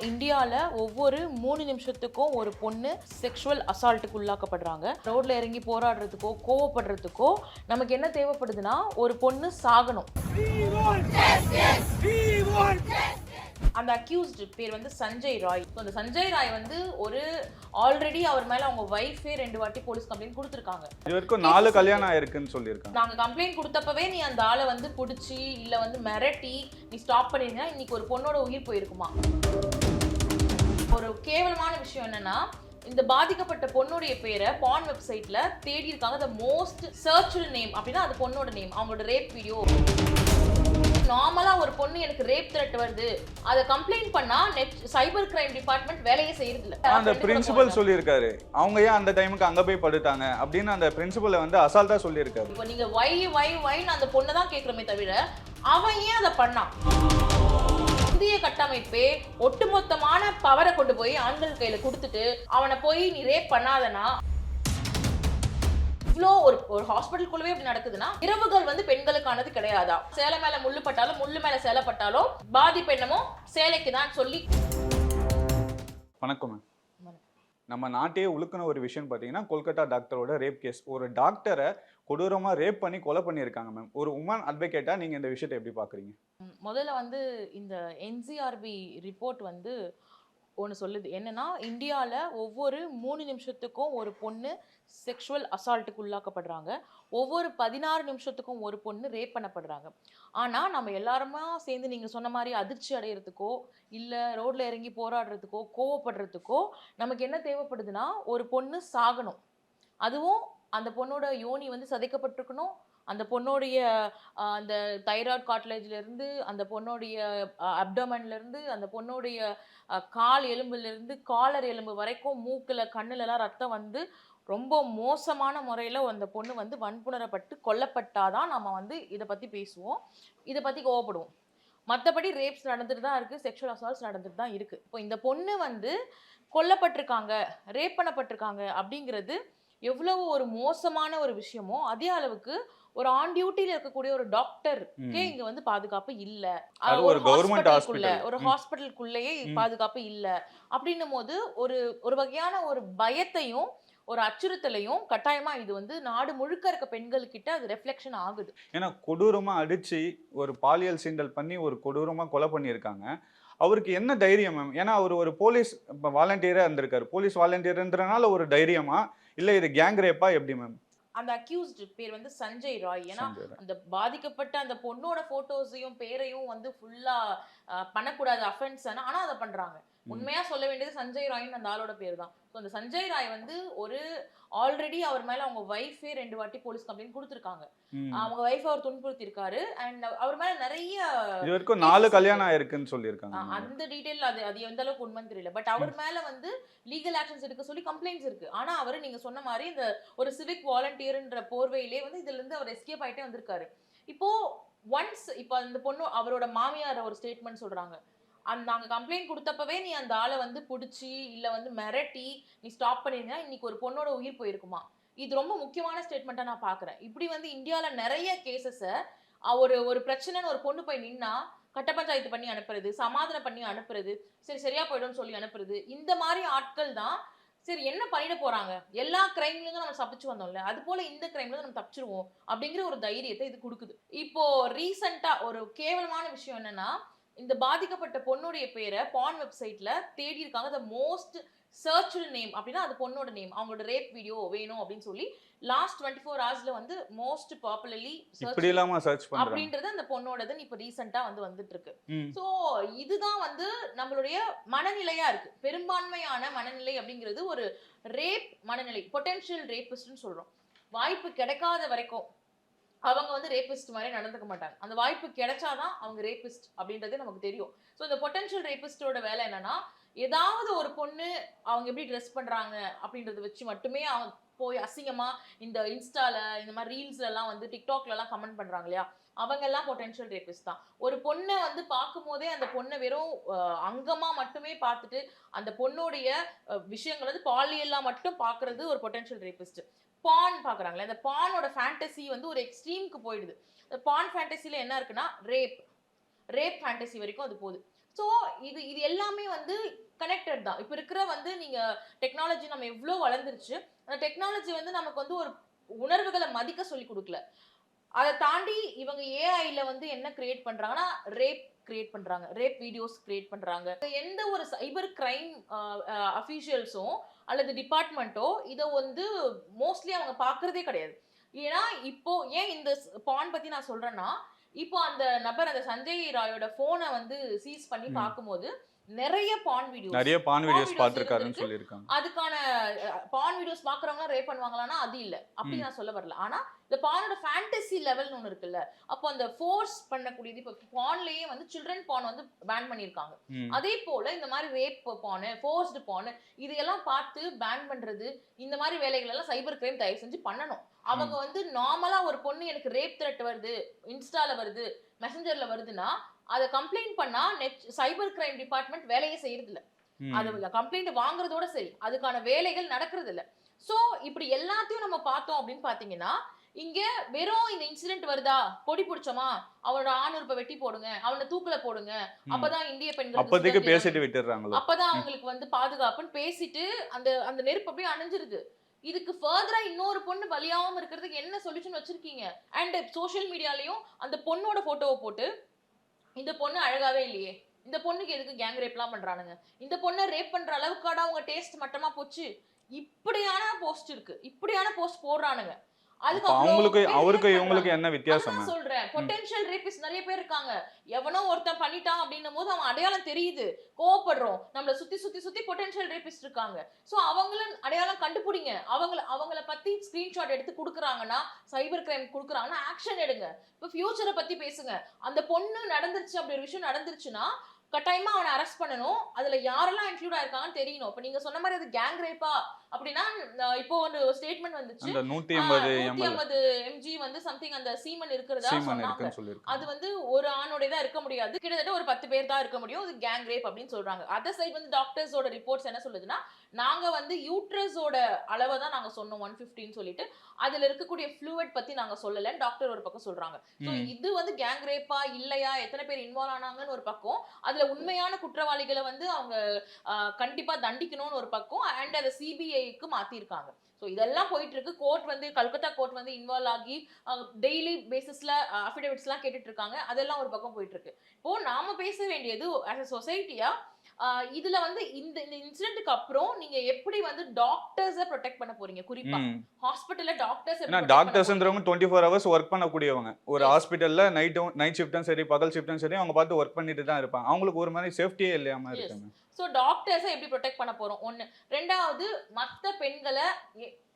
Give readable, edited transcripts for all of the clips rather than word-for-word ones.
இந்தியால ஒவ்வொரு 3 நிமிஷத்துக்கும் ஒரு பொண்ணு செக்ஷுவல் அசால்ட்டுக்கு உள்ளாக்கப்படுறாங்க. ரோட்ல இறங்கி போராடுறதுக்கோ, கோவப்படுறதுக்கோ நமக்கு என்ன தேவைப்படுதுன்னா, ஒரு பொண்ணு சாகணும். அந்த அக்யூஸ்டு பேர் வந்து சஞ்சய் ராய். அந்த சஞ்சய் ராய் வந்து ஒரு ஆல்ரெடி அவர் மேல அவங்க வைஃபே 2 வாட்டி போலீஸ் கம்ப்ளைண்ட் கொடுத்திருக்காங்க. இது வரைக்கும் 4 கல்யாணம் ஆயிருக்குன்னு சொல்லியிருக்காங்க. நாங்க கம்ப்ளைண்ட் கொடுத்தப்பவே நீ அந்த ஆளை வந்து புடிச்சு இல்ல வந்து மிரட்டி நீ ஸ்டாப் பண்ணிருந்தா இன்னைக்கு ஒரு பொண்ணோட உயிர் போயிருக்குமா? ஒரு கேவலமான விஷயம் என்னன்னா, இந்த பாதிக்கப்பட்ட பொண்ணுடைய பேரை பான் வெப்சைட்ல தேடி இருக்காங்க. த மோஸ்ட் சர்ச்டு நேம் அப்படின்னா அது பொண்ணோட நேம், அவங்களோட ரேப் வீடியோ. நார்மலா ஒரு பொண்ணு எனக்கு ரேப் த்ரெட் வருது, அதை கம்ப்ளைண்ட் பண்ணா சைபர் கிரைம் டிபார்ட்மெண்ட் வேலையே செய்யறது இல்ல. அந்த பிரின்சிபல் சொல்லியிருக்காரு, அவங்க ஏன் அந்த டைமுக்கு அங்க போய் படுத்தாங்க அப்படின்னு அந்த பிரின்சிபலை வந்து அசால்ட்டா சொல்லியிருக்காரு. இப்போ நீங்க வைன்னு அந்த பொண்ணை தான் கேட்கிறோமே தவிர அவன் ஏன் அதை பண்ணான்? இந்திய கட்டமைப்பே ஒட்டுமொத்தமான பவரை கொண்டு போய் ஆண்கள் கையில கொடுத்துட்டு அவனை போய் நீ ரேப் பண்ணாதனா, இவ்வளோ ஒரு ஹாஸ்பிட்டலுக்குள்ளவே இப்படி நடக்குதுன்னா இரவுகள் வந்து பெண்களுக்கானது கிடையாதா? சேலை மேல முள்ளு பட்டாலும் முள்ளு மேல சேலை பட்டாலும் பாதிப்பு என்னமோ சேலைக்கு தான் சொல்லி. வணக்கம். நம்ம நாட்டையே உழுக்கின ஒரு விஷயம் பார்த்தீங்கன்னா கொல்கத்தா டாக்டரோட ரேப் கேஸ். ஒரு டாக்டரை கொடூரமாக ரேப் பண்ணி கொலை பண்ணியிருக்காங்க மேம். ஒரு உமன் அட்வொகேட்டா நீங்கள் இந்த விஷயத்தை எப்படி பார்க்குறீங்க? முதல்ல வந்து இந்த என்சிஆர்பி ரிப்போர்ட் வந்து ஒன்று சொல்லுது என்னன்னா, இந்தியாவில் ஒவ்வொரு 3 நிமிஷத்துக்கும் ஒரு பொண்ணு செக்ஷுவல் அசால்ட்டுக்கு உள்ளாக்கப்படுறாங்க. ஒவ்வொரு 16 நிமிஷத்துக்கும் ஒரு பொண்ணு ரேப் பண்ணப்படுறாங்க. ஆனால் நம்ம எல்லாருமா சேர்ந்து நீங்கள் சொன்ன மாதிரி அதிர்ச்சி அடையிறதுக்கோ இல்லை ரோட்ல இறங்கி போராடுறதுக்கோ கோவப்படுறதுக்கோ நமக்கு என்ன தேவைப்படுதுன்னா, ஒரு பொண்ணு சாகணும். அதுவும் அந்த பொண்ணோட யோனி வந்து சதைக்கப்பட்டிருக்கணும். அந்த பொண்ணுடைய அந்த தைராய்டு கார்ட்லேஜ்லேருந்து, அந்த பொண்ணுடைய அப்டோமன்லேருந்து, அந்த பொண்ணுடைய கால் எலும்புலேருந்து காலர் எலும்பு வரைக்கும் மூக்கில் கண்ணுலலாம் ரத்தம் வந்து ரொம்ப மோசமான முறையில் அந்த பொண்ணு வந்து வன்புணரப்பட்டு கொல்லப்பட்டாதான் நம்ம வந்து இதை பற்றி பேசுவோம், இதை பற்றி கோவப்படுவோம். மற்றபடி ரேப்ஸ் நடந்துட்டு தான் இருக்குது, செக்ஷுவல் அசால்ட்ஸ் நடந்துட்டு தான் இருக்குது. இப்போ இந்த பொண்ணு வந்து கொல்லப்பட்டிருக்காங்க, ரேப் பண்ணப்பட்டிருக்காங்க அப்படிங்கிறது எவ்வளவு ஒரு மோசமான ஒரு விஷயமோ அதே அளவுக்கு ஒரு ஆன் டியூட்டில இருக்கக்கூடிய ஒரு டாக்டருக்கே இங்க வந்து பாதுகாப்பு இல்ல. ஒரு கவர்மெண்ட் ஹாஸ்பிடல், ஒரு ஹாஸ்பிட்டலுக்குள்ளேயே பாதுகாப்பு இல்ல அப்படின்னும் போது ஒரு வகையான ஒரு பயத்தையும் ஒரு அச்சுறுத்தலையும் கட்டாயமா இது வந்து நாடு முழுக்க இருக்க பெண்கள் கிட்ட அது ரெஃப்ளெக்ஷன் ஆகுது. ஏன்னா கொடூரமா அடிச்சு ஒரு பாலியல் சீண்டல் பண்ணி ஒரு கொடூரமா கொலை பண்ணியிருக்காங்க. அவருக்கு என்ன தைரியம் மேம்? ஏன்னா அவர் ஒரு போலீஸ் வாலண்டியரா இருந்திருக்காரு. போலீஸ் வாலண்டியர்ன்றனால ஒரு தைரியமா இல்ல இது கேங் ரேப்பா எப்படி மேம்? அந்த அக்யூஸ்டு பேர் வந்து சஞ்சய் ராய். ஏன்னா அந்த பாதிக்கப்பட்ட அந்த பொண்ணோட போட்டோஸையும் பேரையும் வந்து ஃபுல்லா பண்ணக்கூடாது அஃபென்ஸ், ஆனா அதை பண்றாங்க. உண்மையா சொல்ல வேண்டியது சஞ்சய் ராய்னு அந்த ஆளோட பேர் தான். ஸோ அந்த சஞ்சய் ராய் வந்து ஒரு ஆல்ரெடி அவர் மேல அவங்க வைஃபே 2 வாட்டி போலீஸ் கம்ப்ளைண்ட் கொடுத்திருக்காங்க. அவங்க வைஃப் அவர் துன்புறுத்தி இருக்காரு அண்ட் அவர் மேல நிறைய இது வரைக்கும் 4 கல்யாணம் ஆயிருக்குன்னு சொல்லியிருக்காங்க. அந்த டீடைல் அது எந்த அளவுக்கு உண்மைன்னு தெரியல. பட் அவர் மேல வந்து லீகல் ஆக்ஷன்ஸ் எடுக்க சொல்லி கம்ப்ளைண்ட்ஸ் இருக்கு. ஆனா அவர் நீங்க சொன்ன மாதிரி இந்த ஒரு சிவிக் வாலண்டியர்ன்ற போர்வையிலே வந்து இதுல இருந்து அவர் எஸ்கேப் ஆயிட்டே வந்திருக்காரு. இப்போ இப்போ அந்த பொண்ணு அவரோட மாமியார் ஒரு ஸ்டேட்மெண்ட் சொல்றாங்க, நாங்க கம்ப்ளைண்ட் கொடுத்தப்பவே நீ அந்த ஆளை வந்து புடிச்சு இல்ல வந்து மிரட்டி நீ ஸ்டாப் பண்ணிருந்தா இன்னைக்கு ஒரு பொண்ணோட உயிர் போயிருக்குமா? இது ரொம்ப முக்கியமான ஸ்டேட்மெண்ட்டா நான் பாக்குறேன். இப்படி வந்து இந்தியால நிறைய கேசஸ ஒரு பிரச்சனைன்னு ஒரு பொண்ணு போய் நின்னா கட்ட பஞ்சாயத்து பண்ணி அனுப்புறது, சமாதானம் பண்ணி அனுப்புறது, சரியா போயிடும்னு சொல்லி அனுப்புறது, இந்த மாதிரி ஆட்கள் தான் சரி என்ன பண்ணிட போறாங்க, எல்லா கிரைம்ல இருந்து நம்ம தப்பிச்சு வந்தோம்ல, அது போல இந்த கிரைம்ல நம்ம தப்பிச்சிருவோம் அப்படிங்கிற ஒரு தைரியத்தை இது கொடுக்குது. இப்போ ரீசெண்டா ஒரு கேவலமான விஷயம் என்னன்னா, இந்த பாதிக்கப்பட்ட பொண்ணுடைய பேரை பான் வெப்சைட்ல தேடி இருக்காங்க. த மோஸ்ட் சர்ச்டு நேம் அப்படின்னா அது பொண்ணோட நேம், அவங்களோட ரேப் வீடியோ வேணும் அப்படின்னு சொல்லி லாஸ்ட் 24 ஹவர்ஸ்ல வந்து மோஸ்ட் பாப்புலர்லி சர்ச் அப்படின்றது அந்த பொண்ணோடது இப்ப ரீசெண்டா வந்து வந்துட்டு இருக்கு. சோ இதுதான் வந்து நம்மளுடைய மனநிலையா இருக்கு. பெரும்பான்மையான மனநிலை அப்படிங்கிறது ஒரு ரேப் மனநிலை, பொட்டென்ஷியல் ரேபிஸ்ட்னு சொல்றோம். வாய்ப்பு கிடைக்காத வரைக்கும் அவங்க வந்து ரேபிஸ்ட் மாதிரி நடந்துக்க மாட்டாங்க. அந்த வாய்ப்பு கிடைச்சாதான் அவங்க ரேபிஸ்ட் அப்படின்றது நமக்கு தெரியும். ஸோ இந்த பொட்டென்ஷியல் ரேபிஸ்டோட வேலை என்னன்னா, ஏதாவது ஒரு பொண்ணு அவங்க எப்படி ட்ரெஸ் பண்றாங்க அப்படின்றத வச்சு மட்டுமே அவங்க போய் அசிங்கமா இந்த இன்ஸ்டால இந்த மாதிரி ரீல்ஸ்ல எல்லாம் வந்து டிக்டாக்ல எல்லாம் கமெண்ட் பண்றாங்க இல்லையா, அவங்க எல்லாம் பொட்டென்ஷியல் ரேபிஸ்ட் தான். ஒரு பொண்ணை வந்து பார்க்கும் போதே அந்த பொண்ணை வெறும் அங்கமா மட்டுமே பார்த்துட்டு அந்த பொண்ணுடைய விஷயங்கள் வந்து பாலியலா மட்டும் பார்க்கறது ஒரு பொட்டென்ஷியல் ரேபிஸ்ட். பான் பார்க்குறாங்களே, அந்த பானோட ஃபேண்டசி வந்து ஒரு எக்ஸ்ட்ரீமுக்கு போயிடுது. பான் ஃபேண்டசியில் என்ன இருக்குன்னா ரேப் ஃபேண்டசி வரைக்கும் அது போகுது. ஸோ இது இது எல்லாமே வந்து கனெக்டட் தான். இப்போ இருக்கிற வந்து நீங்க டெக்னாலஜி நம்ம எவ்வளோ வளர்ந்துருச்சு, அந்த டெக்னாலஜி வந்து நமக்கு வந்து ஒரு உணர்வுகளை மதிக்க சொல்லி கொடுக்கல. அதை தாண்டி இவங்க ஏஐல வந்து என்ன கிரியேட் பண்றாங்கன்னா, ரேப் கிரியேட் பண்றாங்க, ரேப் வீடியோஸ் கிரியேட் பண்றாங்க. எந்த ஒரு சைபர் கிரைம் அஃபீஷியல்ஸும் அல்லது டிபார்ட்மெண்ட்டோ இதை வந்து மோஸ்ட்லி அவங்க பார்க்கறதே கிடையாது. ஏன்னா இப்போ ஏன் இந்த பான் பத்தி நான் சொல்றேன்னா, இப்போ அந்த நபர் அந்த சஞ்சய் ராயோட போனை வந்து சீஸ் பண்ணி ம். பார்க்கும்போது நிறைய பான் நிறைய பான் வீடியோஸ் வீடியோஸ் பார்த்திருக்காருன்னு இருந்திருக்கு. சொல்லியிருக்காங்க. அதுக்கான பான் வீடியோஸ் பாக்குறவங்க ரேப் பண்ணுவாங்களான்னா அது இல்ல. அப்படி ம். நான் சொல்ல வரல. ஆனா இந்த பானோட ஃபேண்டசி லெவல்னு ஒண்ணு இருக்குல்ல. அப்போ அந்த ஃபோர்ஸ் பண்ணக்கூடியது இப்போ பான்லயே வந்து சில்ட்ரன் பான் வந்து பேன் பண்ணிருக்காங்க. ம். அதே போல இந்த மாதிரி ரேப் பான், ஃபோர்ஸ்டு பான் இதையெல்லாம் பார்த்து பேன் பண்றது, இந்த மாதிரி வேலைகள் எல்லாம் சைபர் கிரைம் தயவு செஞ்சு பண்ணணும். அவங்க வந்து நார்மலா ஒரு பொண்ணு எனக்கு ரேப் த்ரெட் வருது, இன்ஸ்டால வருது, மெசஞ்சர்ல வருதுன்னா அதை கம்ப்ளைண்ட் பண்ணா சைபர் கிரைம் டிபார்ட்மெண்ட் வேலையே செய்யறது இல்ல. ம். அது கம்ப்ளைண்ட் வாங்குறதோட சரி, அதுக்கான வேலைகள் நடக்கிறது இல்ல. சோ இப்படி எல்லாத்தையும் நம்ம பார்த்தோம் அப்படின்னு பாத்தீங்கன்னா, இங்க வெறும் இந்த இன்சிடென்ட் வருதா, கொடி பிடிச்சோமா, அவனோட ஆணுறுப்பை வெட்டி போடுங்க, அவனை தூக்குல போடுங்க, ம். அப்பதான் இந்திய பெண்கள் அப்போதைக்கு பேசிட்டு விட்டுறாங்களோ. அப்பதான் அவங்களுக்கு வந்து பாதுகாப்புன்னு பேசிட்டு அந்த அந்த நெருப்பு அப்படியே அணைஞ்சிருது. இதுக்கு ஃபர்தரா இன்னொரு பொண்ணு பலியாகாம இருக்கிறதுக்கு என்ன சொல்யூஷன் வச்சிருக்கீங்க? அண்ட் சோஷியல் மீடியாலயும் அந்த பொண்ணோட போட்டோவை போட்டு, இந்த பொண்ணு அழகாவே இல்லையே, இந்த பொண்ணுக்கு எதுக்கு கேங் ரேப்லாம் பண்றானுங்க, இந்த பொண்ணை ரேப் பண்ற அளவுக்காடா உங்க டேஸ்ட் மட்டமா போச்சு, இப்படியான போஸ்ட் இருக்கு, இப்படியான போஸ்ட் போடுறானுங்க. அதுக்கு அவங்களுக்கு அவருக்கு இவங்களுக்கு என்ன வித்தியாசம்? அதான் சொல்றேன், பொட்டன்ஷியல் ரேபிஸ்ட் நிறைய பேர் இருக்காங்க. எவனோ ஒருத்தன் பண்ணிட்டான் அப்படின்னும் போது அவன் அடையாளம் தெரியுது, கோவப்படுறோம். நம்மள சுத்தி சுத்தி சுத்தி பொட்டன்ஷியல் ரேபிஸ்ட் இருக்காங்க. சோ அவங்கள அடையாளம் கண்டுபிடிங்க. அவங்கள பத்தி ஸ்கிரீன்ஷாட் எடுத்து குடுக்குறாங்கன்னா, சைபர் கிரைம் குடுக்குறாங்கன்னா ஆக்ஷன் எடுங்க. இப்ப ஃபியூச்சரை பத்தி பேசுங்க. அந்த பொண்ணு நடந்துருச்சு, அப்படி ஒரு விஷயம் நடந்துருச்சுன்னா கட்டாயமா அவனை அரெஸ்ட் பண்ணணும். அதுல யாரெல்லாம் இன்க்ளூட் ஆயிருக்காங்கன்னு தெரியணும். இப்ப நீங்க சொன்ன மாதிரி அது கேங் ரேப்பா அப்படின்னா, இப்போ ஒரு ஸ்டேட்மெண்ட் வந்துச்சு, அந்த 150 எம்ஜி வந்து சம்திங் அந்த சீமன் இருக்கிறதா சீமன் சொன்னாங்க. இருக்குன்னு சொல்லியிருக்காங்க. அது வந்து ஒரு ஆணோட தான் இருக்க முடியாது, கிட்டத்தட்ட ஒரு 10 பேர் தான் இருக்க முடியும். இது கேங் ரேப் அப்படின்னு சொல்றாங்க. அதர் சைடு வந்து டாக்டர்ஸோட ரிப்போர்ட்ஸ் என்ன சொல்லுதுன்னா, நாங்க வந்து யூட்ரஸோட அளவை தான் நாங்க சொன்னோம் 150ன்னு சொல்லிட்டு, அதுல இருக்கக்கூடிய ஃப்ளூயிட் பத்தி நாங்க சொல்லல, டாக்டர் ஒரு பக்கம் சொல்றாங்க. சோ இது வந்து கேங் ரேப்பா இல்லையா, எத்தனை பேர் இன்வால்வ் ஆனாங்கன்னு ஒரு பக்கம், அதுல உண்மையான குற்றவாளிகளை வந்து அவங்க கண்டிப்பா தண்டிக்கணும்னு ஒரு பக்கம், அண்ட் அதை சிபிஐக்கு மாத்திருக்காங்க. ஸோ இதெல்லாம் போயிட்டு இருக்கு. கோர்ட் வந்து கல்கத்தா கோர்ட் வந்து இன்வால்வ் ஆகி டெய்லி பேசிஸ்ல அஃபிடேவிட்ஸ்லாம் கேட்டுட்டு இருக்காங்க. அதெல்லாம் ஒரு பக்கம் போயிட்டு இருக்கு. இப்போ நாம பேச வேண்டியது ஆஸ் அ சொசைட்டியா, இதுல வந்து இந்த இந்த இன்சிடென்ட்க்கு அப்புறம் நீங்க எப்படி வந்து டாக்டர்ஸை ப்ரொடெக்ட் பண்ண போறீங்க? குறிப்பா ஹாஸ்பிட்டல்ல டாக்டர்ஸ் ஏன்னா டாக்டர்ஸ்ன்றவங்க 24 ஹவர்ஸ் ஒர்க் பண்ணக்கூடியவங்க. ஒரு ஹாஸ்பிட்டல்ல நைட் ஷிஃப்ட்டும் சரி, பகல் ஷிஃப்ட்டும் சரி, அவங்க பார்த்து ஒர்க் பண்ணிட்டு தான் இருப்பாங்க. அவங்களுக்கு ஒரு மாதிரி சேஃப்டியே இல்லாம இருக்காங்க. ஸோ டாக்டர்ஸை எப்படி ப்ரொடெக்ட் பண்ண போறோம்? ஒண்ணு. ரெண்டாவது, மத்த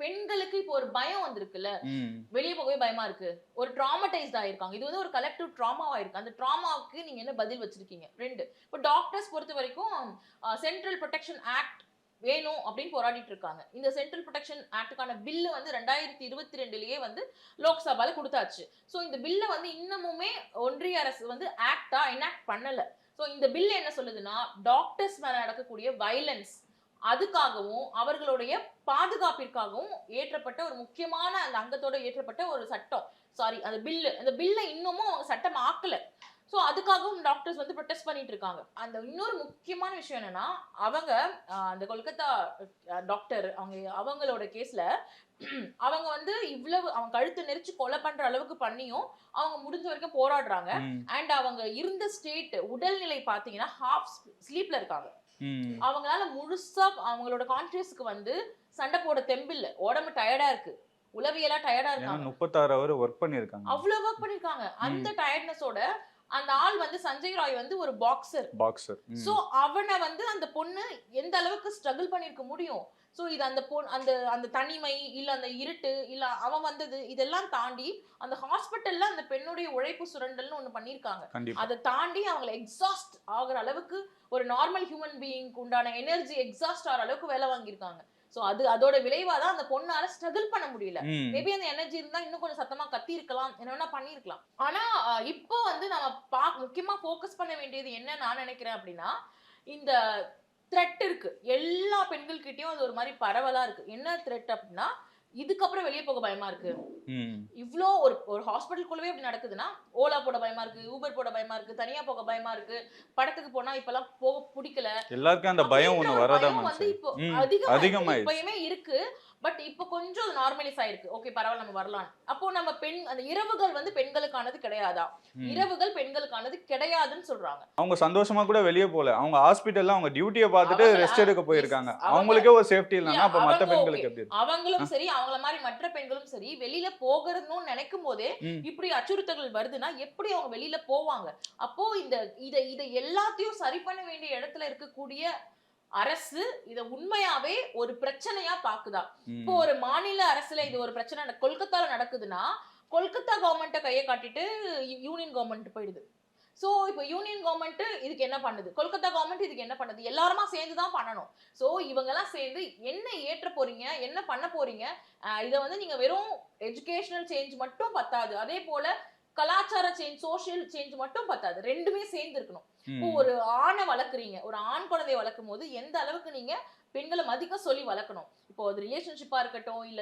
பெண்களுக்கு இப்போ ஒரு பயம் வந்திருக்குல்ல, வெளியே போகவே பயமா இருக்கு, ஒரு ட்ராமடைஸ்ட் ஆயிருக்காங்க. இது வந்து ஒரு கலெக்டிவ் ட்ராமாவா இருக்கு. அந்த ட்ராமாவுக்கு நீங்க என்ன பதில் வச்சிருக்கீங்க? ரெண்டு. இப்போ டாக்டர்ஸ் பொறுத்த வரைக்கும் சென்ட்ரல் ப்ரொடெக்ஷன் ஆக்ட் வேணும் அப்படின்னு போராடிட்டு இருக்காங்க. இந்த சென்ட்ரல் ப்ரொடெக்ஷன் ஆக்டுக்கான பில்லு வந்து 2022லயே வந்து லோக்சபால கொடுத்தாச்சு. ஸோ இந்த பில்லை வந்து இன்னமுமே ஒன்றிய அரசு வந்து ஆக்டா எனாக்ட் பண்ணல. ஸோ இந்த பில் என்ன சொல்லுதுன்னா, டாக்டர்ஸ் மேல நடக்கக்கூடிய வயலன்ஸ் அதுக்காகவும் அவர்களுடைய பாதுகாப்பிற்காகவும் ஏற்றப்பட்ட ஒரு முக்கியமான அந்த அங்கத்தோட ஏற்றப்பட்ட ஒரு சட்டம். சாரி, அந்த பில்லை இன்னமும் அவங்க சட்டம் ஆக்கல. ஸோ அதுக்காகவும் டாக்டர்ஸ் வந்து ப்ரொடெஸ்ட் பண்ணிட்டு இருக்காங்க. அந்த இன்னொரு முக்கியமான விஷயம் என்னன்னா, அவங்க அந்த கொல்கத்தா டாக்டர் அவங்களோட கேஸ்ல அவங்க வந்து இவ்வளவு அவங்க கழுத்து நெரிச்சு கொலை பண்ற அளவுக்கு பண்ணியும் அவங்க முடிஞ்ச வரைக்கும் போராடுறாங்க. அண்ட் அவங்க இருந்த ஸ்டேட் உடல்நிலை பாத்தீங்கன்னா ஹாஃப் ஸ்லீப்ல இருக்காங்க. அவங்களால முழுசா அவங்களோட கான்சியஸ்க்கு வந்து சண்டை போட தெம்பில்ல, உடம்பு டயர்டா இருக்கு, உளவியலா டயர்டா இருக்காங்க. 36 ஹவர் ஒர்க் பண்ணிருக்காங்க. அவ்வளவு ஒர்க் பண்ணிருக்காங்க. அந்த டயர்ட்னஸோட அந்த ஆள் வந்து சஞ்சய் ராய் வந்து ஒரு பாக்ஸர். சோ அவனை வந்து அந்த பொண்ணு எந்த அளவுக்கு ஸ்ட்ரகிள் பண்ணிருக்க முடியும்? சோ இது அந்த தனிமை இல்ல அந்த இருட்டு இல்ல அவன் வந்தது இதெல்லாம் தாண்டி அந்த ஹாஸ்பிட்டல்ல அந்த பெண்ணுடைய உழைப்பு சுரண்டல்னு ஒண்ணு பண்ணிருக்காங்க. அதை தாண்டி அவங்களை எக்ஸாஸ்ட் ஆகுற அளவுக்கு, ஒரு நார்மல் ஹியூமன் பீயிங்க்கு உண்டான எனர்ஜி எக்ஸாஸ்ட் ஆகிற அளவுக்கு வேலை வாங்கியிருக்காங்க. சோ அதோட விளைவாதான் அந்த பொண்ணால ஸ்ட்ரகிள் பண்ண முடியல. மேபி அந்த எனர்ஜி இருந்தா இன்னும் கொஞ்சம் சத்தமா கத்தி இருக்கலாம், என்ன பண்ணிருக்கலாம். ஆனா இப்போ வந்து நம்ம முக்கியமா ஃபோக்கஸ் பண்ண வேண்டியது என்ன நான் நினைக்கிறேன் அப்படின்னா, இந்த த்ரெட் இருக்கு எல்லா பெண்கள் கிட்டயும், அது ஒரு மாதிரி பரவலா இருக்கு. என்ன த்ரெட் அப்படின்னா, இதுக்கப்புறம் வெளியே போக பயமா இருக்கு. இவ்ளோ ஒரு ஒரு ஹாஸ்பிட்டலுக்குள்ளவே இப்படி நடக்குதுன்னா ஓலா போட பயமா இருக்கு, ஊபர் போட பயமா இருக்கு, தனியா போக பயமா இருக்கு, படத்துக்கு போனா இப்பெல்லாம் போக பிடிக்கல. எல்லாருக்கும் அந்த பயம் அப்படின்ற ஒண்ணு ஒரு வரதா பயம் வந்து மனுஷன். இப்போ அதிகமாயிடுச்சு. இப்பயுமே இருக்கு. பட் இப்போ கொஞ்சம் நார்மலைஸ் ஆயிருக்கு. ஓகே பரவாயில்ல நம்ம வரலாம். அப்போ நம்ம பெண் அந்த இரவுகள் வந்து பெண்களுக்கானது கிடையாதா? இரவுகள் பெண்களுக்கானது கிடையாதுன்னு சொல்றாங்க. அவங்க சந்தோஷமா கூட வெளிய போல. அவங்க ஹாஸ்பிடல்ல அவங்க டியூட்டிய பார்த்துட்டு அவங்க ரெஸ்ட் எடுக்க எஸ் போயிருக்காங்க. அவங்க அவங்களுக்கே ஒரு சேஃப்டி இல்லன்னா அப்ப மத்த அவங்க ஓகே. பெண்களுக்கு எப்படி இருக்கும்? அவங்களும் சரி, அவங்கள மாரி மற்ற பெண்களும் சரி, வெளியில போகணும்னு நினைக்கும் போதே ம். இப்படி அச்சுறுத்தல்கள் வருதுன்னா எப்படி அவங்க வெளியில போவாங்க? அப்போ இந்த இத எல்லாத்தையும் சரி பண்ண வேண்டிய இடத்துல இருக்கக்கூடிய அரசு இத உண்மையாவே ஒரு பிரச்சனையா பாக்குதா? இப்போ ம். ஒரு மாநில அரசுல இது ஒரு பிரச்சனை கொல்கத்தால நடக்குதுன்னா, கொல்கத்தா கவர்மெண்ட்ட கைய காட்டிட்டு யூனியன் கவர்மெண்ட் போயிடுது. சோ இப்போ யூனியன் கவர்மெண்ட் இதுக்கு என்ன பண்ணுது? கொல்கத்தா கவர்மெண்ட் இதுக்கு என்ன பண்ணுது? எல்லாருமா சேர்ந்து தான் பண்ணணும். சோ இவங்கலாம் சேர்ந்து என்ன ஏற்ற போறீங்க? என்ன பண்ண போறீங்க? இத வந்து நீங்க வெறும் எஜுகேஷனல் சேஞ்ச் மட்டும் பத்தாது. அதே போல கலாச்சார சேஞ்ச், சோசியல் சேஞ்ச் மட்டும் பத்தாது. 2மே சேர்ந்து இருக்கணும். இப்போ ம். ஒரு ஆண வளர்க்குறீங்க. ஒரு ஆண் குழந்தைய வளர்க்கும்போது எந்த அளவுக்கு நீங்க பெண்கள மதிக்க சொல்லி வளர்க்கணும். இப்போ அது ரிலேஷன்ஷிப்பா இருக்கட்டும், இல்ல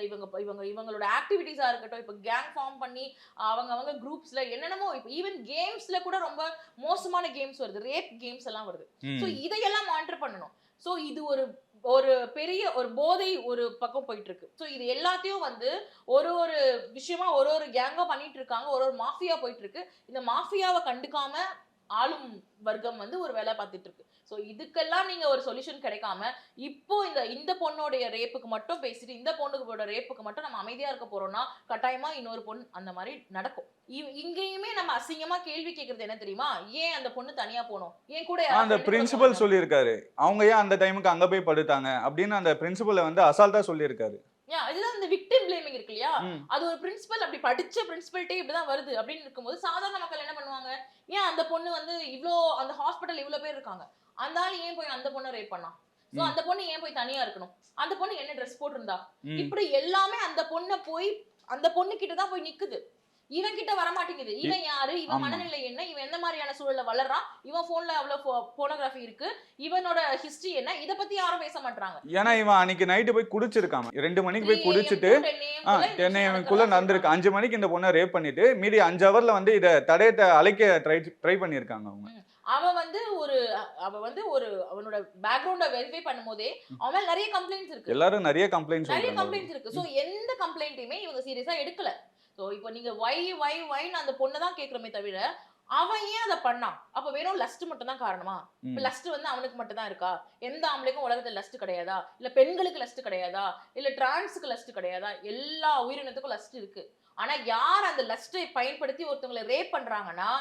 இவங்களோட ஆக்டிவிட்டீஸா இருக்கட்டும், இப்போ கேங் ஃபார்ம் பண்ணி அவங்க குரூப்ஸ்ல என்னென்னமோ இப்போ ஈவன் கேம்ஸ்ல கூட ரொம்ப மோசமான கேம்ஸ் வருது. ரேப் கேம்ஸ் எல்லாம் வருது. சோ ம். இதையெல்லாம் மானிட்டர் பண்ணணும். சோ இது ஒரு ஒரு பெரிய ஒரு போதை ஒரு பக்கம் போயிட்டு இருக்கு. சோ இது எல்லாத்தையும் வந்து ஒரு ஒரு விஷயமா ஒரு கேங்கா பண்ணிட்டு இருக்காங்க. ஒரு மாஃபியா போயிட்டு இருக்கு. இந்த மாஃபியாவ கண்டுக்காம ஆளும் வர்க்கம் வந்து ஒரு வேலை பார்த்துட்டு இருக்கு. சோ இதுக்கெல்லாம் நீங்க ஒரு சொல்யூஷன் கிடைக்காம இப்போ இந்த பொண்ணோடைய ரேப்புக்கு மட்டும் பேசிட்டு இந்த பொண்ணுக்கு ரேப்புக்கு மட்டும் நம்ம அமைதியா இருக்க போறோம்னா கட்டாயமா இன்னொரு பொண்ணு அந்த மாதிரி நடக்கும். இங்கேயுமே நம்ம அசிங்கமா கேள்வி கேட்கறது என்ன தெரியுமா? ஏன் அந்த பொண்ணு தனியா போணும்? ஏன் கூட யாராவது அந்த ஃப்ரெண்டுங்கள பிரின்சிபல் போனாங்க? சொல்லியிருக்காரு. அவங்க ஏன் அந்த டைமுக்கு அங்க போய் படுத்தாங்க அப்படின்னு அந்த பிரின்சிபல் வந்து அசால்ட்டா சொல்லியிருக்காரு. இதுதான் இந்த விக்டிம் பிளேமிங் இருக்கு இல்லையா? ம். அது ஒரு பிரின்சிபல் அப்படி படிச்ச பிரின்சிபல்ட்டே இப்படிதான் வருது அப்படின்னு இருக்கும்போது சாதாரண மக்கள் என்ன பண்ணுவாங்க? ஏன் அந்த பொண்ணு வந்து அந்த ஹாஸ்பிடல் இவ்ளோ பேர் இருக்காங்க. அந்த ஆள் ஏன் போய் அந்த பொண்ண ரேப் பண்ணான்? சோ ம். அந்த பொண்ணு ஏன் போய் தனியா இருக்கணும்? அந்த பொண்ணு என்ன ட்ரெஸ் போட்டிருந்தா? ம். இப்படி எல்லாமே அந்த பொண்ணு கிட்ட தான் போய் நிக்குது. இவன் கிட்ட வரமாட்டேங்குது. இ இவன் யாரு? இவன் ஆமா. மனநிலை என்ன? இவன் எந்த மாதிரியான சூழல்ல வளர்றான்? இவன் போன்ல அவ்வளவு போனோகிராஃபி இருக்கு. இவனோட ஹிஸ்டரி என்ன? இத பத்தி யாரும் பேச மாட்றாங்க. ஏன்னா இவன் அன்னைக்கு நைட் போய் குடிச்சிருக்கான். 2 மணிக்கு 3 போய் குடிச்சிட்டு AM to 10 AM குள்ள இந்த 10 விஷயம் AM-க்குள்ள நடக்கிறதா நடந்திருக்கு. சொல்றாங்க. 5 மணிக்கு இந்த பொண்ண ரேப் பண்ணிட்டு, மீதி 5 ஹவர்ல வந்து இத தடயத்த அழைக்க ட்ரை பண்ணியிருக்காங்க அவங்க. ம். அவன் வந்து அவனோட பேக்ரவுண்ட வெரிஃபை பண்ணும்போதே அவன் மேல நெறைய கம்ப்ளைண்ட்ஸ் இருக்கு. எல்லாரும் நெறைய கம்ப்ளைண்ட் நெறைய சொல்றாங்க. கம்ப்ளைண்ட்ஸ் இருக்கு. சோ எந்த கம்ப்ளைண்ட்டையுமே இவங்க சீரியஸா எடுக்கல. சோ இப்போ நீங்க வைன்னு அந்த பொண்ண தான் கேக்குறோமே தவிர, அவன் ஏன் அத பண்ணான்? அப்ப வெறும் லஸ்ட் மட்டும் தான் காரணமா? இப்ப ம். லஸ்ட் வந்து அவனுக்கு மட்டும் தான் இருக்கா? எந்த ஆம்பளைக்கும் உலகத்துல லஸ்ட் கிடையாதா? இல்ல பெண்களுக்கு லஸ்ட் கிடையாதா? இல்ல டிரான்ஸ்க்கு லஸ்ட் கிடையாதா? எல்லா உயிரினத்துக்கும் லஸ்ட் இருக்கு. ஆனா யார் அந்த லஸ்ட்டை பயன்படுத்தி ஒருத்தவங்கள ரேப் பண்றாங்கன்னா,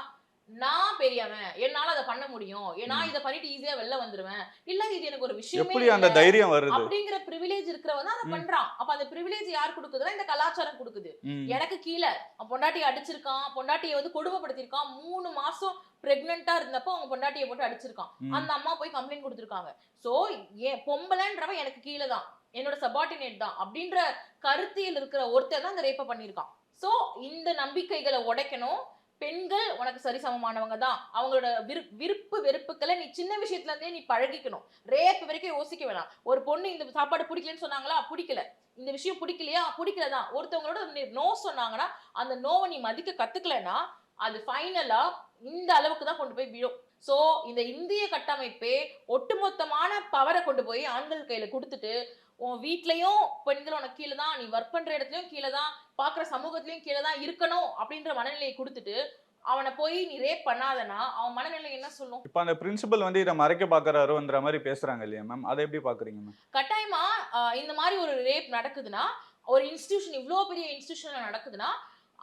நான் பெரியவன். என்னால அத பண்ண முடியும். நான் ம். இத பண்ணிட்டு ஈஸியா வெளில வந்துருவேன். இல்ல இது எனக்கு ஒரு விஷயமே எப்படி இல்ல. அந்த தைரியம் வருது? அப்படிங்கிற பிரிவிலேஜ் இருக்கிறவன் தான் அத ம். பண்றான். அப்ப அந்த பிரிவிலேஜ் யார் குடுக்குதுன்னா, இந்த கலாச்சாரம் குடுக்குது. ம். எனக்கு கீழ அவன் பொண்டாட்டிய அடிச்சிருக்கான், பொண்டாட்டிய வந்து கொடுமைப்படுத்தியிருக்கான். 3 மாசம் பிரெக்னன்ட்டா இருந்தப்போ அவங்க பொண்டாட்டிய போட்டு அடிச்சிருக்கான். ம். அந்த அம்மா போய் கம்ப்ளைண்ட் குடுத்திருக்காங்க. சோ பொம்பளன்றவன் எனக்கு கீழ தான். என்னோட சபார்டினேட் தான். அப்படின்ற கருத்தியல் இருக்கிற ஒருத்தன் தான் இந்த ரேப்ப பண்ணியிருக்கான். சோ இந்த நம்பிக்கைகள உடைக்கணும். பெண்கள் உனக்கு சரிசமமானவங்க தான். அவங்களோட விருப்பு வெறுப்புக்கள நீ சின்ன விஷயத்துல இருந்தே நீ பழகிக்கணும். ரேப் வரைக்கும் யோசிக்க வேணாம். ஒரு பொண்ணு இந்த சாப்பாடு பிடிக்கலன்னு சொன்னாங்களா? பிடிக்கல. இந்த விஷயம் பிடிக்கலையா? பிடிக்கல தான். ஒருத்தவங்களோட நோ சொன்னாங்கன்னா, அந்த நோவ நீ மதிக்க கத்துக்கலன்னா, அது ஃபைனலா இந்த அளவுக்கு தான் கொண்டு போய் விழும். சோ இந்த இந்திய கட்டமைப்பே ஒட்டுமொத்தமான பவர கொண்டு போய் ஆண்கள் கையில குடுத்துட்டு, உன் வீட்லயும் பெண்கள் உனக்கு கீழ தான், நீ வொர்க் பண்ற இடத்துலயும் கீழ தான், பார்க்குற சமூகத்திலயும் கீழ தான் இருக்கணும் அப்படின்ற மனநிலையை குடுத்துட்டு, அவன போய் நீ ரேப் பண்ணாதன்னா, அவன் மனநிலை என்ன சொல்லும்? இப்ப அந்த பிரின்சிபல் வந்து இத மறைக்க பார்க்கறாரோன்ற மாரி பேசுறாங்க இல்லையா மேம்? அத எப்படி பார்க்குறீங்க மேம்? கட்டாயமா இந்த மாரி ஒரு ரேப் நடக்குதுன்னா, ஒரு இன்ஸ்டிடியூஷன் இவ்ளோ பெரிய இன்ஸ்டிடியூஷன்ல நடக்குதுன்னா,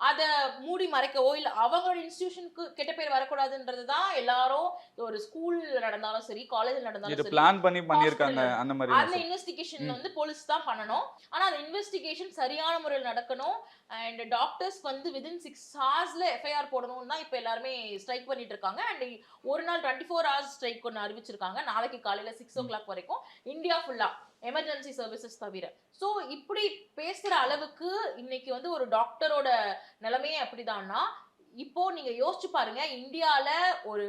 அத மூடி மறைக்கவோ, இல்ல அவங்களோட இன்ஸ்டிடியூஷனுக்கு கெட்ட பேர் வரக்கூடாதுன்றது தான் எல்லாரும் ஒரு ஸ்கூல்ல நடந்தாலும் சரி, காலேஜ்ல நடந்தாலும் இது சரி, பிளான் பண்ணி பண்ணியிருக்காங்க ஹாஸ்பிடல்ல அந்த மாரி அந்த இன்வெஸ்டிகேஷன் ம். வந்து போலீஸ் தான் பண்ணணும். ஆனா அந்த இன்வெஸ்டிகேஷன் சரியான முறையில நடக்கணும். அண்ட் டாக்டர்ஸ் வந்து வித்தின் 6 ஹார்ஸ்ல எஃப்ஐஆர் போடணும்னு தான் இப்ப எல்லாருமே ஸ்ட்ரைக் பண்ணிட்டு இருக்காங்க. அண்ட் ஒரு நாள் 24 ஹார்ஸ் ஸ்ட்ரைக் ஒண்ணு அறிவிச்சிருக்காங்க. நாளைக்கு காலையில 6 ம். o'clock வரைக்கும் இந்தியா ஃபுல்லா எமர்ஜென்சி சர்வீசஸ் தவிர. சோ இப்படி பேசுற அளவுக்கு இன்னைக்கு வந்து ஒரு டாக்டரோட நிலைமையே அப்படிதான்னா, இப்போ நீங்க யோசிச்சு பாருங்க, இந்தியால ஒரு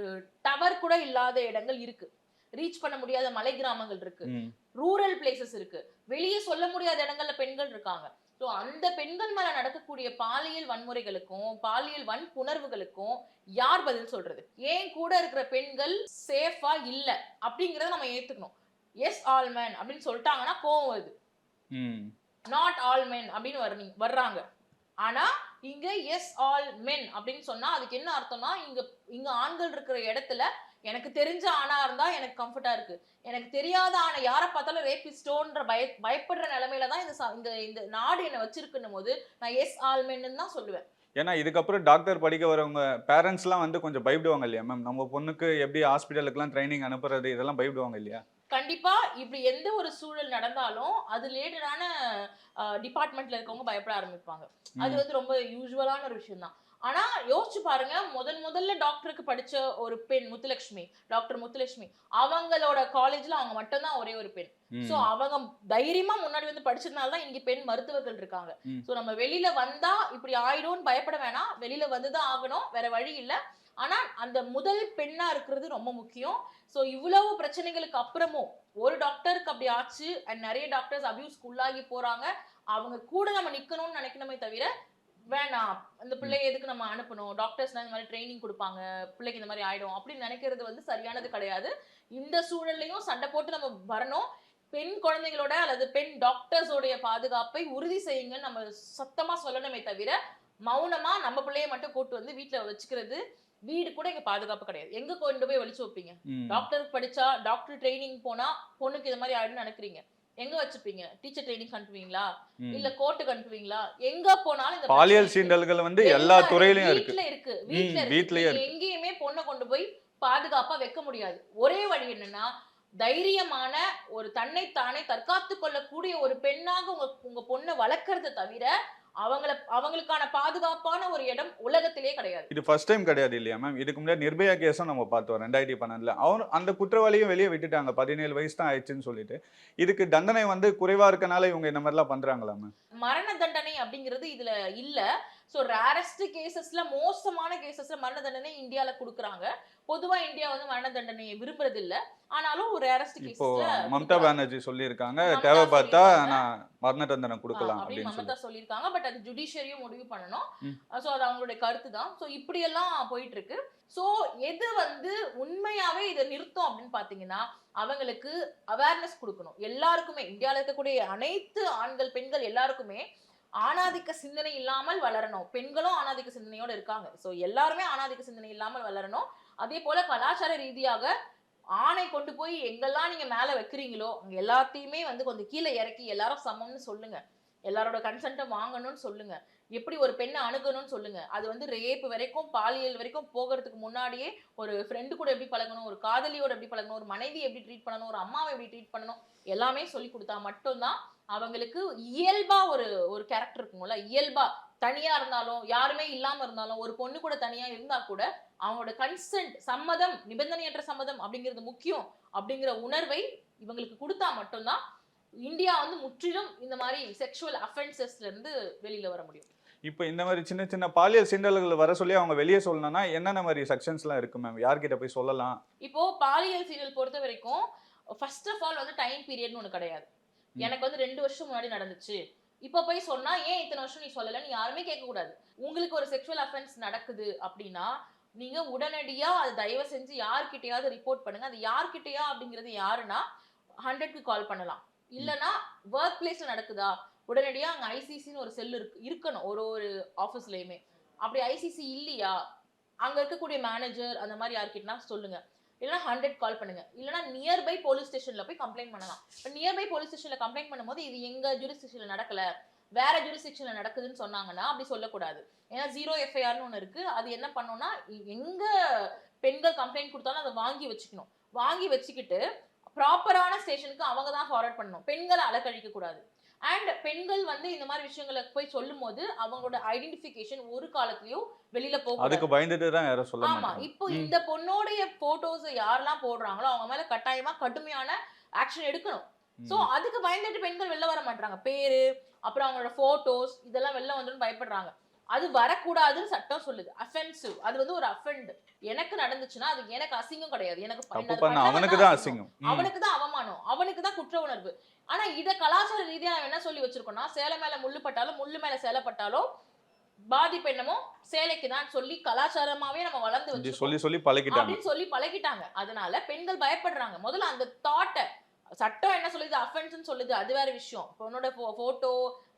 டவர் கூட இல்லாத இடங்கள் இருக்கு. ரீச் பண்ண முடியாத மலை கிராமங்கள் இருக்கு. ம். ரூரல் பிளேசஸ் இருக்கு. வெளிய சொல்ல முடியாத இடங்கள்ல பெண்கள் இருக்காங்க. ஸோ அந்த பெண்கள் மேல நடக்கக்கூடிய பாலியல் வன்முறைகளுக்கும் பாலியல் வன்புணர்வுகளுக்கும் யார் பதில் சொல்றது? ஏன் கூட இருக்கிற பெண்கள் சேஃபா இல்ல அப்படிங்கறத நம்ம ஏத்துக்கணும். எஸ் ஆல் men அப்படின்னு சொல்லிட்டாங்கன்னா கோவம் வருது. நாட் ஆல் men அப்படின்னு வர்றாங்க. ஆனா இங்க எஸ் ஆல் men அப்படின்னு சொன்னா அதுக்கு என்ன அர்த்தம்னா இங்க ஆண்கள் இருக்கிற இடத்துல எனக்கு தெரிஞ்ச ஆணா இருந்தா எனக்கு கம்ஃபர்ட்டா இருக்கு. எனக்கு தெரியாத ஆணை யாரை பார்த்தாலும் ரேபிஸ்டோன்ற பயப்படுற நிலைமையில தான் இந்த நாடு என்ன வச்சிருக்குன்னும் போது நான் எஸ் ஆல் men தான் சொல்லுவேன். ஏன்னா இதுக்கப்புறம் டாக்டர் படிக்க வரவங்க பேரண்ட்ஸ்லாம் வந்து கொஞ்சம் பயப்படுவாங்க இல்லையா மேம்? நம்ம பொண்ணுக்கு எப்படி ஹாஸ்பிட்டலுக்குலாம் ட்ரைனிங் அனுப்புறது இதெல்லாம் பயப்படுவாங்க இல்லையா? கண்டிப்பா இப்படி எந்த ஒரு சூழல் நடந்தாலும் அது ரிலேட்டடான டிபார்ட்மெண்ட்ல இருக்கவங்க பயப்பட ஆரம்பிப்பாங்க. அது வந்து ரொம்ப யூசுவலான ஒரு விஷயம் தான். ஆனா யோசிச்சு பாருங்க, முதல்ல டாக்டருக்கு படிச்ச ஒரு பெண் முத்துலட்சுமி, டாக்டர் முத்துலட்சுமி, அவங்களோட காலேஜ்ல அவங்க மட்டும் தான் ஒரே ஒரு பெண். சோ அவங்க தைரியமா முன்னாடி வந்து படிச்சதுனால தான் இங்க பெண் மருத்துவர்கள் இருக்காங்க. சோ நம்ம வெளியில வந்தா இப்படி ஆயிடும்னு பயப்பட வேணாம். வெளியில வந்துதான் ஆகணும், வேற வழி இல்ல. ஆனா அந்த முதல் பெண்ணா இருக்கிறது ரொம்ப முக்கியம். சோ இவ்வளவு பிரச்சனைகளுக்கு அப்புறமும் ஒரு டாக்டருக்கு அப்படி ஆச்சு அண்ட் நிறைய டாக்டர்ஸ் அபியூஸ்க்கு உள்ளாகி போறாங்க. அவங்க கூட நம்ம நிக்கணும்னு நினைக்கணுமே தவிர வேணாம் அந்த பிள்ளைய எதுக்கு நம்ம அனுப்பணும், டாக்டர்ஸ்லாம் இந்த மாதிரி ட்ரைனிங் கொடுப்பாங்க, பிள்ளைக்கு இந்த மாதிரி ஆயிடும் அப்படின்னு நினைக்கிறது வந்து சரியானது கிடையாது. இந்த சூழல்லையும் சண்டை போட்டு நம்ம வரணும். பெண் குழந்தைகளோட அல்லது பெண் டாக்டர்ஸோடைய பாதுகாப்பை உறுதி செய்யுங்கன்னு நம்ம சத்தமா சொல்லணுமே தவிர மௌனமா நம்ம பிள்ளைய மட்டும் கூட்டு வந்து வீட்டுல வச்சுக்கிறது, வீடு கூட இங்க பாதுகாப்பு கிடையாது. எங்க கொண்டு போய் ஒளிச்சு வைப்பீங்க? டாக்டருக்கு படிச்சா டாக்டர் ட்ரைனிங் போனா பொண்ணுக்கு இந்த மாதிரி ஆயிடும்னு நினைக்கிறீங்க, எங்க வச்சுப்பீங்க? Teacher training அனுப்புவீங்களா? இல்ல கோர்ட்டுக்கு அனுப்புவீங்களா? எங்க போனாலும் இந்த பாலியல் சீண்டல்கள் வந்து எல்லா துறையிலயும் இருக்கு. வீட்ல இருக்கு. எங்கேயுமே பொண்ணை கொண்டு போய் பாதுகாப்பா வைக்க முடியாது. ஒரே வழி என்னன்னா தைரியமான ஒரு தன்னைத்தானே தற்காத்து கொள்ளக்கூடிய ஒரு பெண்ணாக உங்க பொண்ணை வளர்க்கறத தவிர அவங்களுக்கான பாதுகாப்பான ஒரு இடம் உலகத்திலே கிடையாது. இது ஃபர்ஸ்ட் டைம் கிடையாது இல்லையா மேம்? இதுக்கு முன்னாடி நிர்பயா கேஸும் நம்ம பார்த்தோம் 2012. அவன் அந்த குற்றவாளியும் வெளியே விட்டுட்டாங்க, 17 வயசு தான் ஆயிடுச்சுன்னு சொல்லிட்டு. இதுக்கு தண்டனை வந்து குறைவா இருக்கனால இவங்க இந்த மாதிரிலாம் பண்றாங்களா மேம்? மரண தண்டனை அப்படிங்கிறது இதுல இல்ல. சோ ரேரஸ்ட் கேசஸ்ல, மோசமான கேசஸ்ல மரண தண்டனை இந்தியால கொடுக்குறாங்க. பொதுவா இந்தியா வந்து மரண தண்டனையை விரும்புறது இல்ல. ஆனாலும் ஒரு ரேரஸ்ட் இப்போ கேசஸ்ல மம்தா பானர்ஜி சொல்லியிருக்காங்க, தேவைப்பட்டா நான் மரண தண்டனை கொடுக்கலாம் அப்படின்னு மம்தா சொல்லியிருக்காங்க. பட் அது ஜுடிஷியரியும் முடிவு பண்ணணும். சோ அது அவங்களுடைய கருத்து தான். சோ இப்படி எல்லாம் போயிட்டு இருக்கு. சோ எது வந்து உண்மையாவே இதை நிறுத்தும் அப்படின்னு பாத்தீங்கன்னா அவங்களுக்கு அவேர்னஸ் கொடுக்கணும். எல்லாருக்குமே இந்தியால இருக்கக்கூடிய அனைத்து ஆண்கள் பெண்கள் எல்லாருக்குமே ஆணாதிக்க சிந்தனை இல்லாமல் வளரணும். பெண்களும் ஆணாதிக்க சிந்தனையோட இருக்காங்க. சோ எல்லாருமே ஆணாதிக்க சிந்தனை இல்லாமல் வளரணும். அதே போல கலாச்சார ரீதியாக ஆணை கொண்டு போய் எங்கெல்லாம் நீங்க மேல வைக்கிறீங்களோ அங்க எல்லாத்தையுமே வந்து கொஞ்சம் கீழே இறக்கி எல்லாரும் சமம்னு சொல்லுங்க. எல்லாரோட கன்சென்ட்டை வாங்கணும்னு சொல்லுங்க. எப்படி ஒரு பெண்ணை அணுகணும்னு சொல்லுங்க. அது வந்து ரேப் வரைக்கும் பாலியல் வரைக்கும் போகிறதுக்கு முன்னாடியே ஒரு ஃப்ரெண்டு கூட எப்படி பழகணும், ஒரு காதலியோட எப்படி பழகணும், ஒரு மனைவி எப்படி ட்ரீட் பண்ணணும், ஒரு அம்மாவை எப்படி ட்ரீட் பண்ணணும் எல்லாமே சொல்லி கொடுத்தா மட்டும்தான் அவங்களுக்கு இயல்பா ஒரு கேரக்டர் இருக்கும்ல. இயல்பா தனியா இருந்தாலும் யாருமே இல்லாம இருந்தாலும் ஒரு பொண்ணு கூட தனியா இருந்தா கூட அவங்களோட கன்சென்ட், சம்மதம், நிபந்தனையற்ற சம்மதம் அப்படிங்கிறது முக்கியம் அப்படிங்கிற உணர்வை இவங்களுக்கு கொடுத்தா மட்டும்தான் இந்தியா வந்து முற்றிலும் இந்த மாதிரி செக்ஷுவல் அஃபென்சஸ்ல இருந்து வெளியில வர முடியும். இப்போ இந்த மாதிரி சின்ன சின்ன பாலியல் சீண்டல்கள் வர சொல்லி அவங்க வெளியே சொல்லணும்னா என்னென்ன மாதிரி செக்ஷன்ஸ்லாம் இருக்கு மேம்? யார்கிட்ட போய் சொல்லலாம்? இப்போ பாலியல் சீண்டல் பொறுத்த வரைக்கும் ஃபர்ஸ்ட் ஆஃப் ஆல் வந்து டைம் பீரியட்னு ஒன்று கிடையாது. எனக்கு வந்து 2 வருஷம் முன்னாடி நடந்துச்சு, இப்போ போய் சொன்னா ஏன் இத்தனை வருஷம் நீ சொல்லலன்னு யாருமே கேட்க கூடாது. உங்களுக்கு ஒரு செக்ஷுவல் அஃபென்ஸ் நடக்குது அப்படின்னா நீங்க உடனடியா அது தயவு செஞ்சு யார்கிட்டயாவது ரிப்போர்ட் பண்ணுங்க. அது யார்கிட்டயா அப்படிங்கிறது யாருன்னா 100க்கு கால் பண்ணலாம். இல்லனா ஒர்க் பிளேஸ்ல நடக்குதா உடனடியா அங்க ஐசிசின்னு ஒரு செல் இருக்கணும் ஒரு ஆஃபீஸ்லயுமே. அப்படி ஐசிசி இல்லையா அங்க இருக்கக்கூடிய மேனேஜர் அந்த மாதிரி யார்கிட்டனா சொல்லுங்க. இல்லைன்னா 100 கால் பண்ணுங்க. இல்லைன்னா நியர்பை போலீஸ் ஸ்டேஷன்ல போய் கம்ப்ளைண்ட் பண்ணலாம். இப்போ நியர்பை போலீஸ் ஸ்டேஷன்ல கம்ப்ளைண்ட் பண்ணும்போது இது எங்க ஜூரிஸ்டிக்ஷன்ல நடக்கல, வேற ஜூரிஸ்டிக்ஷன்ல நடக்குதுன்னு சொன்னாங்கன்னா அப்படி சொல்லக்கூடாது. ஏன்னா 0 FIRனு ஒன்று இருக்கு. அது என்ன பண்ணோம்னா எங்க பெண்கள் கம்ப்ளைண்ட் கொடுத்தாலும் அதை வாங்கி வச்சுக்கணும். வாங்கி வச்சுக்கிட்டு ப்ராப்பரான ஸ்டேஷனுக்கு அவங்க தான் ஃபார்வர்ட் பண்ணணும். பெண்களை அலக்கழிக்க கூடாது. அண்ட் பெண்கள் வந்து இந்த மாதிரி விஷயங்களை போய் சொல்லும் போது அவங்களோட ஐடென்டிஃபிகேஷன் ஒரு காலத்திலயும் வெளியில போகும். அதுக்கு பயந்துட்டு தான் யாரும் சொல்ல மாட்டாங்க. ஆமா, இப்போ இந்த பொண்ணோடைய போட்டோஸ் யாரெல்லாம் போடுறாங்களோ அவங்க மேல கட்டாயமா கடுமையான ஆக்ஷன் எடுக்கணும். சோ அதுக்கு பயந்துட்டு பெண்கள் வெளில வர மாட்டாங்க. பேரு அப்புறம் அவங்களோட போட்டோஸ் இதெல்லாம் வெளில வந்துன்னு பயப்படுறாங்க. அது வரக்கூடாதுன்னு சட்டம் சொல்லுது. அஃபென்சிவ், அது வந்து ஒரு அஃபெண்ட். எனக்கு நடந்துச்சுன்னா அது எனக்கு அசிங்கம் கிடையாது. எனக்கு அவனுக்கு தான் அசிங்கம், அவனுக்கு தான் அவமானம், அவனுக்கு தான் குற்ற உணர்வு. ஆனா இத கலாச்சார ரீதியா நம்ம என்ன சொல்லி வச்சிருக்கோம்னா, சேலை மேல முள்ளு பட்டாலும் முள்ளு மேல சேலை பட்டாலும் பாதிப்பு என்னமோ சேலைக்கு தான் சொல்லி கலாச்சாரமாவே நம்ம வளர்ந்து இப்படி வச்சிருக்கோம் சொல்லி சொல்லி பழகிட்டாங்க. அப்படின்னு சொல்லி பழகிட்டாங்க. அதனால பெண்கள் பயப்படுறாங்க. முதல்ல அந்த தாட்ட சட்டம் என்ன சொல்லுது, அஃபென்ஸ்ன்னு சொல்லுது, அது வேற விஷயம். பொண்ணோட போட்டோ,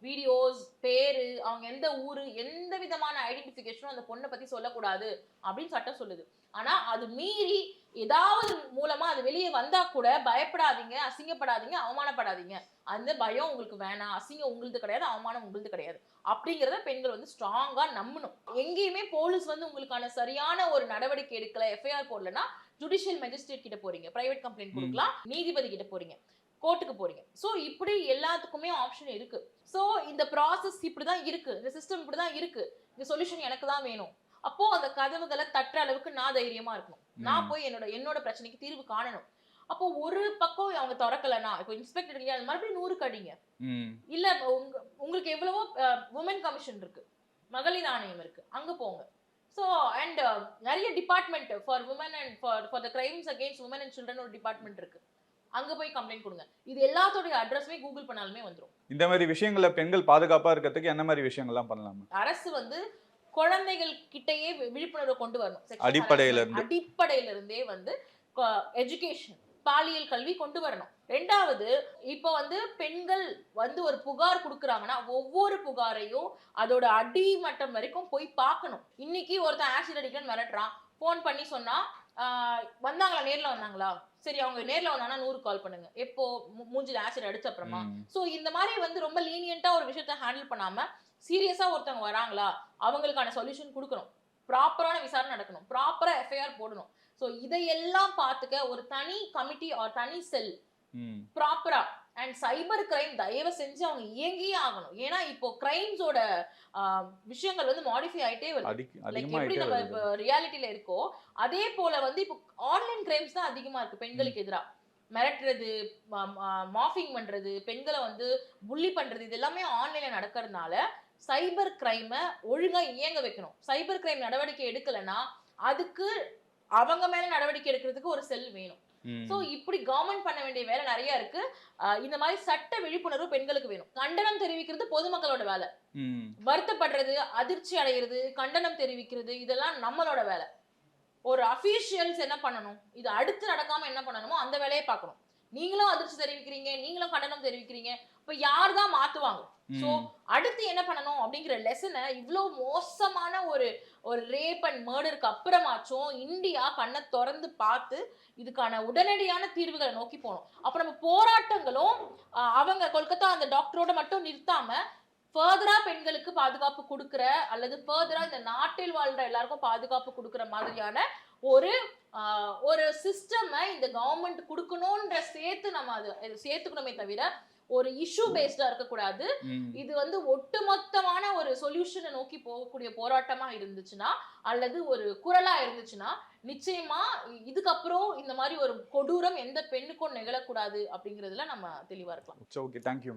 வீடியோஸ், பேரு, அவங்க எந்த ஊரு, எந்த விதமான ஐடென்டிஃபிகேஷனும் அந்த பொண்ணை பத்தி சொல்லக்கூடாது அப்படின்னு சட்டம் சொல்லுது. ஆனா அது மீறி ஏதாவது மூலமா அது வெளியே வந்தா கூட பயப்படாதீங்க, அசிங்கப்படாதீங்க, அவமானப்படாதீங்க. அந்த பயம் உங்களுக்கு வேணாம். அசிங்கம் உங்களுது கிடையாது, அவமானம் உங்களுது கிடையாது. அப்படிங்கிறத பெண்கள் வந்து ஸ்ட்ராங்கா நம்பணும். எங்கேயுமே போலீஸ் வந்து உங்களுக்கான சரியான ஒரு நடவடிக்கை எடுக்கல, எஃப்ஐஆர் போடலன்னா ஜுடிஷியல் மேஜிஸ்ட்ரேட் கிட்ட போறீங்க, பிரைவேட் கம்ப்ளைண்ட் கொடுக்கலாம், நீதிபதி கிட்ட போறீங்க, கோர்ட்டுக்கு போறீங்க. சோ இப்படி எல்லாத்துக்குமே ஆப்ஷன் இருக்கு. சோ இந்த ப்ராசஸ் இப்படிதான் இருக்கு, இந்த சிஸ்டம் இப்படிதான் இருக்கு, இந்த சொல்யூஷன் எனக்கு தான் வேணும். அப்போ அந்த கதவுகளை தட்டுற அளவுக்கு நான் தைரியமா இருக்கணும். நான் போய் என்னோட பிரச்சனைக்கு தீர்வு காணணும். அப்போ ஒரு பக்கம் அவங்க திறக்கலனா, இப்போ இன்ஸ்பெக்டர் இல்லையா, மறுபடியும் 100 கடிங்க. இல்ல உங்களுக்கு எவ்வளவோ உமன் கமிஷன் இருக்கு, மகளிர் ஆணையம் இருக்கு, அங்க போங்க. ஸோ அண்ட் நிறைய department for women and for the crimes against women and children ஒரு டிபார்ட்மெண்ட் இருக்கு, அங்க போய் கம்ப்ளைண்ட் கொடுங்க. இது எல்லாத்தோட அட்ரஸுமே கூகுள் பண்ணாலுமே வந்துரும். இந்த மாதிரி விஷயங்கள்ல பெண்கள் பாதுகாப்பா இருக்கிறதுக்கு என்ன மாதிரி விஷயங்கள்லாம் பண்ணலாம்? அரசு வந்து குழந்தைகள் கிட்டயே விழிப்புணர்வு கொண்டு வரணும். அடிப்படையில இருந்தே வந்து எஜுகேஷன், பாலியல் கல்வி கொண்டு வரணும். ரெண்டாவது, இப்போ வந்து பெண்கள் வந்து ஒரு புகார் கொடுக்குறாங்கன்னா ஒவ்வொரு புகாரையும் அதோட அடிமட்டம் வரைக்கும் போய் பார்க்கணும். இன்னைக்கு ஒருத்தன் ஆசிட் அடிக்கணும்னு மிரட்டுறான், போன் பண்ணி சொன்னா வந்தாங்களா, நேர்ல வந்தாங்களா, சரி அவங்க நேர்ல வந்தாங்கன்னா 100 கால் பண்ணுங்க. எப்போ மூஞ்சில ஆசிட் அடிச்ச அப்புறமா. சோ இந்த மாதிரி வந்து ரொம்ப லீனியண்டா ஒரு விஷயத்த ஹேண்டில் பண்ணாம சீரியஸா ஒருத்தவங்க வராங்களா, அவங்களுக்கான சொல்யூஷன் கொடுக்கணும், ப்ராப்பரான விசாரணை நடக்கணும், ப்ராப்பரா எஃப்ஐஆர் போடணும். சோ இதையெல்லாம் பார்த்துக்க ஒரு தனி கமிட்டி ஆர் தனி செல் ப்ராப்பரா. அண்ட் சைபர் கிரைம் தயவு செஞ்சு அவங்க இயங்கியே ஆகணும். ஏன்னா இப்போ கிரைம்ஸோட விஷயங்கள் வந்து மாடிஃபை ஆயிட்டே வருது. எப்படி நம்ம ரியாலிட்டியில இருக்கோ அதே போல வந்து இப்போ ஆன்லைன் கிரைம்ஸ் தான் அதிகமா இருக்கு பெண்களுக்கு எதிராக. மிரட்டுறது, மாஃபிங் பண்றது, பெண்களை வந்து புள்ளி பண்றது, இது எல்லாமே ஆன்லைன்ல நடக்கிறதுனால சைபர் கிரைமை ஒழுங்கா இயங்க வைக்கணும். சைபர் கிரைம் நடவடிக்கை எடுக்கலன்னா அதுக்கு அவங்க மேல நடவடிக்கை எடுக்கிறதுக்கு ஒரு செல் வேணும். சோ இப்படி கவர்மெண்ட் பண்ண வேண்டிய வேலை நிறைய இருக்கு. இந்த மாதிரி சட்ட விழிப்புணர்வு பெண்களுக்கு வேணும். கண்டனம் தெரிவிக்கிறது பொதுமக்களோட வேலை. வருத்தப்படுறது, அதிர்ச்சி அடைகிறது, கண்டனம் தெரிவிக்கிறது, இதெல்லாம் நம்மளோட வேலை. ஒரு அபிஷியல்ஸ் என்ன பண்ணணும், இது அடுத்து நடக்காம என்ன பண்ணணுமோ அந்த வேலையை பார்க்கணும். நீங்களும் அதிர்ச்சி தெரிவிக்கிறீங்க, நீங்களும் கண்டனம் தெரிவிக்கிறீங்க, இப்ப யார் தான் மாத்துவாங்க? சோ அடுத்து என்ன பண்ணணும் அப்படிங்கிற லெசனை இவ்வளவு மோசமான ஒரு ரேப் அண்ட் மர்டருக்கு அப்புறமாச்சும் இந்தியா கண்ணை திறந்து பார்த்து இதுக்கான உடனடியான தீர்வுகளை நோக்கி போகணும். அப்ப நம்ம போராட்டங்களும் அவங்க கொல்கத்தா அந்த டாக்டரோட மட்டும் நிறுத்தாம ஃபர்தரா பெண்களுக்கு பாதுகாப்பு கொடுக்கிற அல்லது ஃபர்தரா இந்த நாட்டில் வாழ்ற எல்லாருக்கும் பாதுகாப்பு கொடுக்கிற மாதிரியான ஒரு சிஸ்டம் இந்த கவர்மெண்ட் கொடுக்கணும்ன்ற சேர்த்து நம்ம அது சேர்த்துக்கணுமே தவிர ஒரு இஷ்யூ பேஸ்டா இருக்கக்கூடாது. இது வந்து ஒட்டுமொத்தமான ஒரு சொல்யூஷனை நோக்கி போகக்கூடிய போராட்டமா இருந்துச்சுன்னா அல்லது ஒரு குரலா இருந்துச்சுன்னா நிச்சயமா இதுக்கப்புறம் இந்த மாதிரி ஒரு கொடூரம் எந்த பெண்ணுக்கும் நிகழக்கூடாது அப்படிங்கிறதுல நம்ம தெளிவா இருக்கலாம். Okay, thank you.